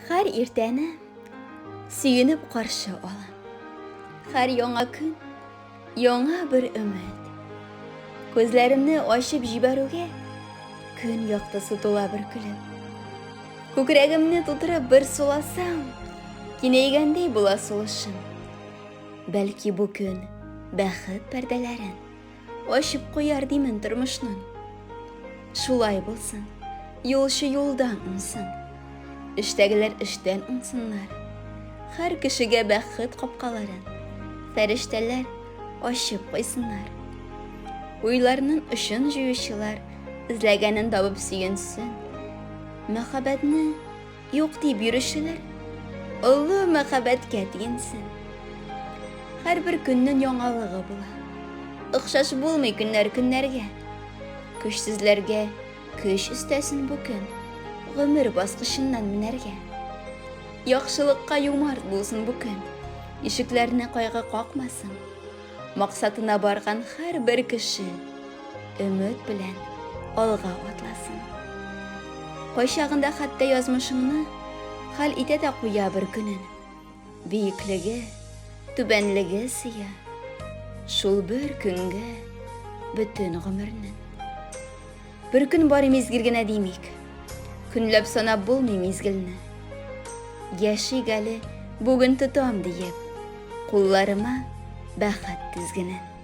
Her irteni süyünüp qarşı olam. Her yoңа күн, yoңа bir ümit. Gözlerimni açıp jiberuge, күн яктысы tola bir külüp. Көкірегімні тутырып bir sulasam, кинейгендей була сулышым. Бәлки bu күн бәхет пәрдәләрен açıp koyar деймін тұрмышның. Шулай булсын, yolçu yoldan unsın. İştegiler işten unsınlar. Her kişiге бәхет kapkaların, fəriştələr açıp koysunlar. Uylarının ışın jüyüşülər, izləgənin dabıp süyünsün. Мәхәббәтне юк дип йөрүчеләр, олы мәхәббәткә тигенсен. Һәр бер көннең яңалыгы була. Охшаш булмый көннәр көннәргә. Көчсезләргә көч өстәсен бу көн, гомер баскычыннан менәргә. Яхшылыкка юмарт булсын бу көн, ишекләрне кайгы какмасын. Максатына барган һәр бер кеше өмет белән алга атласын. Кайчагында хәтта язмышыңны хәл итә дә куя бер көнен. Бийеклеге, түбәнлеге сыя. Шул бер көнгә бөтен гомернең. Бер көн бары мизгел генә димик. Көнләп санап булмый мизгелне. Яшик әле бүген тотам диеп, кулларыма бәхет тезгенен.